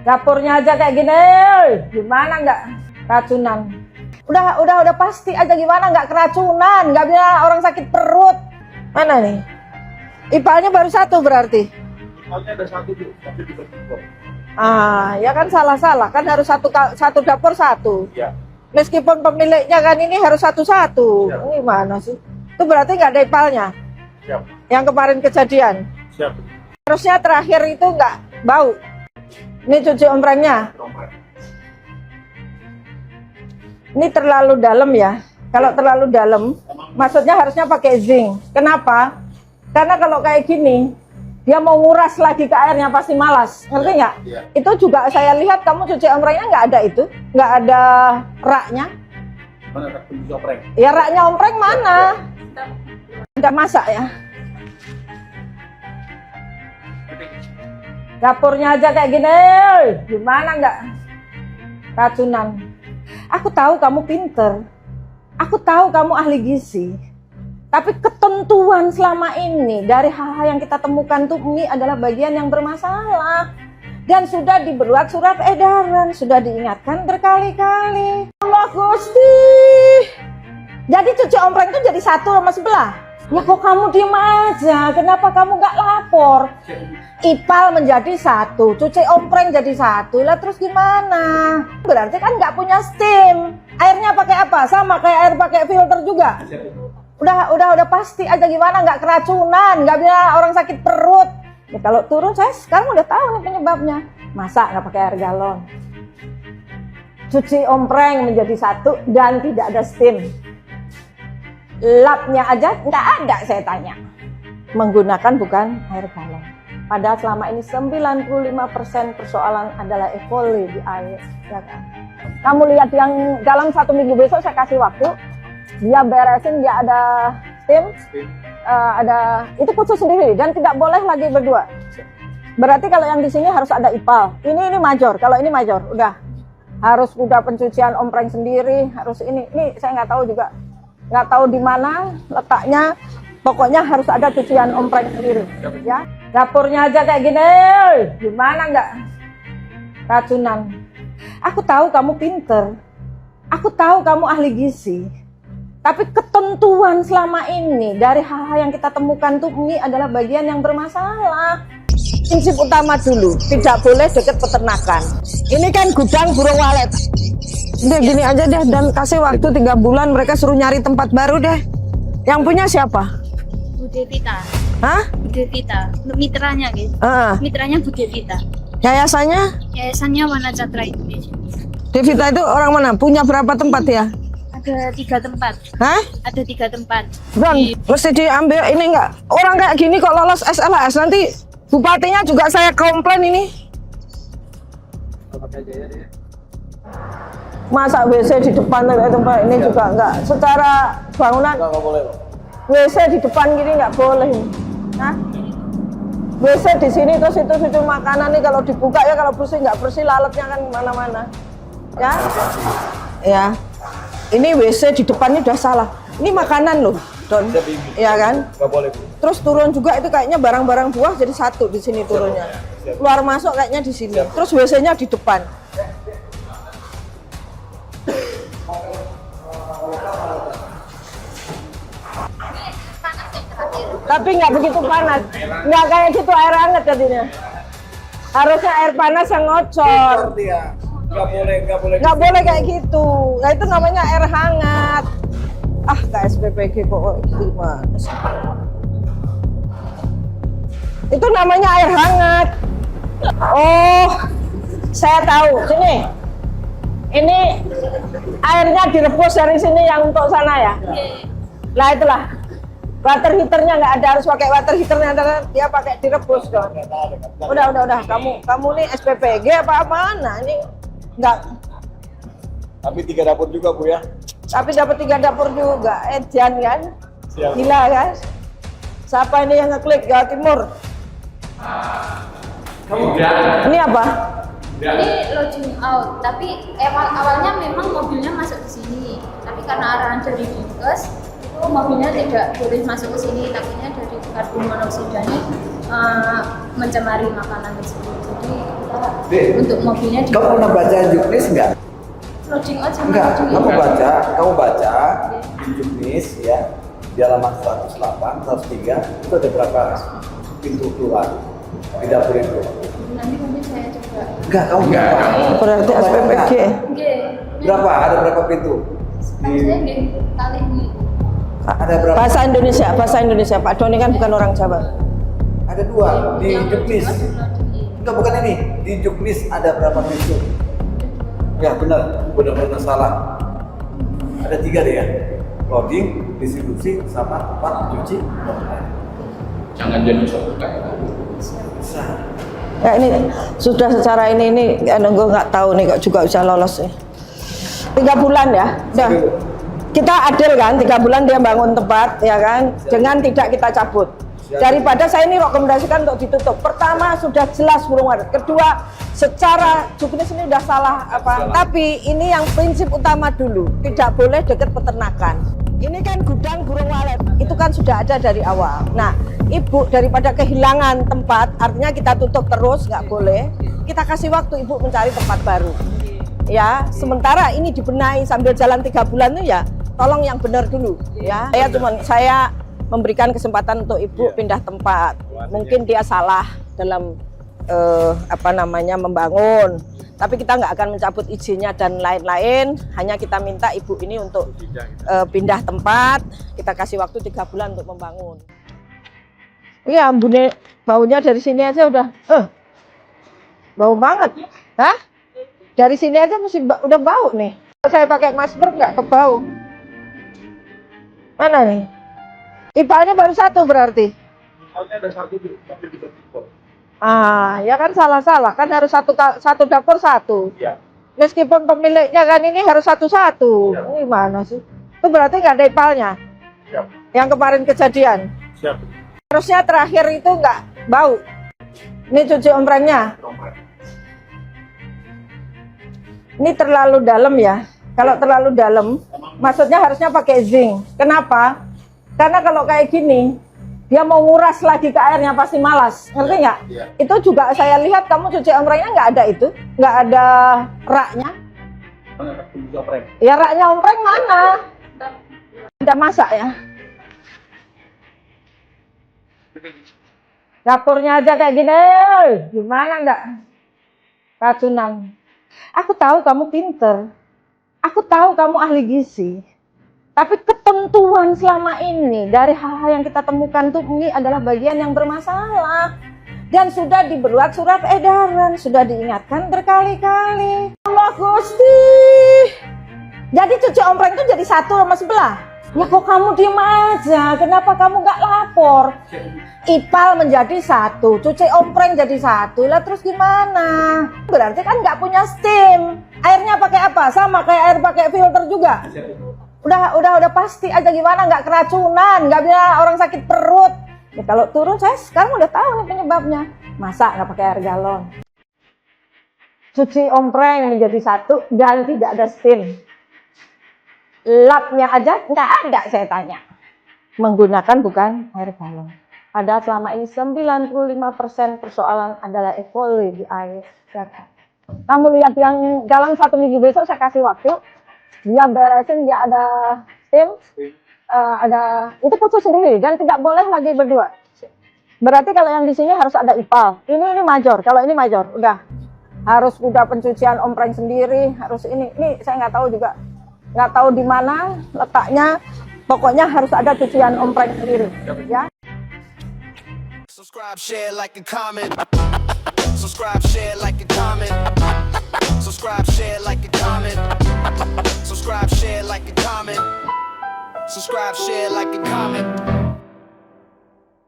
Dapurnya aja kayak gini, gimana nggak racunan? Udah pasti aja gimana nggak keracunan, nggak bisa orang sakit perut. Mana nih? Ipalnya baru satu berarti. Ipalnya ada satu tuh, tapi di dapur. Ya kan salah kan harus satu dapur satu. Iya. Meskipun pemiliknya kan ini harus satu-satu. Gimana sih? Itu berarti nggak ada ipalnya. Siap. Yang kemarin kejadian. Siap. Harusnya terakhir itu nggak bau. Ini cuci omprengnya. Ini terlalu dalam ya. Kalau terlalu dalam, maksudnya harusnya pakai zinc. Kenapa? Karena kalau kayak gini, dia mau nguras lagi ke airnya pasti malas. Ngerti nggak? Iya. Itu juga saya lihat kamu cuci omprengnya nggak ada itu, nggak ada raknya. Mana rak pencuci ompreng? Ya raknya ompreng mana? Udah masak ya. Dapurnya aja kayak gini, gimana nggak racunan? Aku tahu kamu pinter, aku tahu kamu ahli gizi, tapi ketentuan selama ini dari hal-hal yang kita temukan tuh ini adalah bagian yang bermasalah dan sudah dibuat surat edaran, sudah diingatkan berkali-kali. Allah Gusti, jadi cuci ompreng itu jadi satu sama sebelah. Ya kok kamu diem aja, kenapa kamu nggak lapor? Ipal menjadi satu, cuci ompreng jadi satu, lah terus gimana? Berarti kan nggak punya steam. Airnya pakai apa? Sama kayak air pakai filter juga. Udah pasti aja gimana nggak keracunan, nggak bisa orang sakit perut. Ya kalau turun saya sekarang udah tahu nih penyebabnya. Masa nggak pakai air galon? Cuci ompreng menjadi satu dan tidak ada steam. Lapnya aja nggak ada saya tanya. Menggunakan bukan air galon. Padahal selama ini 95% persoalan adalah E. coli di air. Ya kan? Kamu lihat yang dalam 1 minggu besok saya kasih waktu. Dia beresin, dia ada steam. Ada itu khusus sendiri dan tidak boleh lagi berdua. Berarti kalau yang di sini harus ada ipal. Ini major. Kalau ini major, udah pencucian ompreng sendiri. Harus ini saya nggak tahu juga. Nggak tahu di mana letaknya, pokoknya harus ada cucian ompreng sendiri ya. Dapurnya aja kayak gini, gimana nggak racunan? Aku tahu kamu pinter, aku tahu kamu ahli gizi, tapi ketentuan selama ini dari hal-hal yang kita temukan tuh ini adalah bagian yang bermasalah. Prinsip utama dulu, tidak boleh dekat peternakan. Ini kan gudang burung walet. Udah gini aja deh dan kasih waktu 3 bulan, mereka suruh nyari tempat baru deh. Yang punya siapa? Bu Devita. Hah? Bu Devita, mitranya gitu. Mitranya Bu Devita. Yayasannya? Yayasannya Wana Catra Indonesia. Devita itu orang mana? Punya berapa tempat ya? Ada 3 tempat. Hah? Ada 3 tempat. Bang, mesti diambil ini enggak? Orang kayak gini kok lolos SLAS, nanti bupatinya juga saya komplain ini. Masa WC di depan tempat ini juga enggak? Secara bangunan Enggak boleh, Pak. WC di depan gini nggak boleh. Hah? WC di sini terus itu makanan nih kalau dibuka ya, kalau bersih nggak bersih lalatnya kan mana-mana. Ya? Ya. Ini WC di depannya udah salah. Ini makanan loh, Don. Iya kan? Enggak boleh, Bu. Terus turun juga itu kayaknya barang-barang buah jadi satu di sini turunnya. Keluar masuk kayaknya di sini. Terus WC-nya di depan. Tapi nggak begitu panas, nggak kayak gitu air hangat jadinya. Harusnya air panas yang ngocor. Nggak boleh kayak gitu. Nah itu namanya air hangat. KSPPG kok gimana sih? Itu namanya air hangat. Oh, saya tahu. Sini. Ini airnya direbus dari sini yang untuk sana ya. Lah itulah. Water heaternya nggak ada, harus pakai water heaternya, dia pakai direbus dong. Udah. Kamu nih SPPG apa mana? Ini nggak. Tapi 3 dapur juga, Bu ya. Tapi dapat 3 dapur juga. Edian kan? Siap. Gila kan? Siapa ini yang ngeklik Jawa Timur? Ini apa? Ini lodging out, tapi awalnya memang mobilnya masuk ke sini. Tapi karena arahan dari Dinkes, itu mobilnya tidak boleh masuk ke sini. Takutnya dari karbon monoksida ini mencemari makanan tersebut. Jadi kita Dek, untuk mobilnya di kamu pernah baca juknis nggak? loading out sama Enggak, loading in. kamu baca di juknis ya, di halaman 108, 103 itu ada berapa pintu keluar di dapur itu? Nanti saya coba. Enggak, kamu berapa? Berarti Kamu baca SPPG. nggak? Oke. Berapa? Ada berapa pintu? Tahu saya nggih kali ini. Ada berapa? Bahasa Indonesia. Pak Doni kan bukan orang Jawa. Ada 2 di Yang juknis. kedua di loading in. Enggak, bukan ini. Di juknis ada berapa pintu? Ya benar salah. Ada 3 deh ya. Loading, distribusi, sama tempat cuci. Jangan jadi suka. Bisa. Ya ini sudah secara ini gue nggak tahu nih kok juga bisa lolos nih. 3 bulan ya, udah. Kita adil kan, 3 bulan dia bangun tempat ya kan, dengan tidak kita cabut. Daripada saya ini rekomendasikan untuk ditutup. Pertama sudah jelas burung walet. Kedua secara juknis ini udah salah apa. Tapi ini yang prinsip utama dulu, tidak boleh dekat peternakan. Ini kan gudang burung walet, itu kan sudah ada dari awal. Nah, ibu daripada kehilangan tempat, artinya kita tutup terus, nggak boleh. Kita kasih waktu ibu mencari tempat baru. Ya, sementara ini dibenahi sambil jalan 3 bulan itu ya, tolong yang benar dulu. Ya, saya memberikan kesempatan untuk ibu pindah tempat. Mungkin dia salah dalam membangun. Tapi kita nggak akan mencabut izinnya dan lain-lain. Hanya kita minta ibu ini untuk pindah tempat. Kita kasih waktu 3 bulan untuk membangun. Iya, ambune baunya dari sini aja udah, bau banget. Hah? Dari sini aja udah bau nih. Saya pakai masker nggak kebau. Mana nih? Ipalnya baru 1 berarti. Ipalnya ada 1 tuh, tapi dibagi. Ya kan salah-salah, kan harus satu dapur 1. Iya. Meskipun pemiliknya kan ini harus 1-1. Ya. Ini gimana sih? Itu berarti nggak ada ipalnya. Siap. Yang kemarin kejadian. Siap. Harusnya terakhir itu nggak bau. Ini cuci omprengnya. Ini terlalu dalam ya. Kalau terlalu dalam, maksudnya harusnya pakai zinc. Kenapa? Karena kalau kayak gini, dia mau nguras lagi ke airnya pasti malas, ngerti nggak? Iya. Itu juga saya lihat kamu cuci omprengnya nggak ada itu, nggak ada raknya. Mana tak kunci opreng? Ya raknya ompreng mana? Udah masak ya. Dapurnya aja kayak gini, gimana nggak? Racunan. Aku tahu kamu pinter, aku tahu kamu ahli gizi. Tapi ketentuan selama ini dari hal-hal yang kita temukan tuh ini adalah bagian yang bermasalah. Dan sudah dibuat surat edaran, sudah diingatkan berkali-kali. Allah Gusti. Jadi cuci ompreng itu jadi 1 sama sebelah. Ya kok kamu diem aja, kenapa kamu nggak lapor? Ipal menjadi 1, cuci ompreng jadi 1, lah terus gimana? Berarti kan nggak punya steam. Airnya pakai apa? Sama kayak air pakai filter juga. Udah pasti aja gimana nggak keracunan, nggak bilang orang sakit perut. Ya, kalau turun saya sekarang udah tahu nih penyebabnya. Masa nggak pakai air galon? Cuci ompreng menjadi 1 dan tidak ada steam. Lapnya aja nggak ada saya tanya. Menggunakan bukan air galon. Padahal selama ini 95% persoalan adalah E. coli di air. Ya kan? Kamu lihat yang dalam 1 minggu besok saya kasih waktu. Dia beresin, dia ada steam, ada itu putus sendiri dan tidak boleh lagi berdua. Berarti kalau yang di sini harus ada ipal. Ini major. Kalau ini major, udah harus udah pencucian ompreng sendiri, harus ini saya nggak tahu juga, nggak tahu di mana letaknya. Pokoknya harus ada cucian ompreng sendiri, ya. Subscribe, share, like, and comment. Subscribe, share, like, and comment. Subscribe, share, like, and comment. Subscribe, share, like, and comment. Subscribe, share, like, and comment.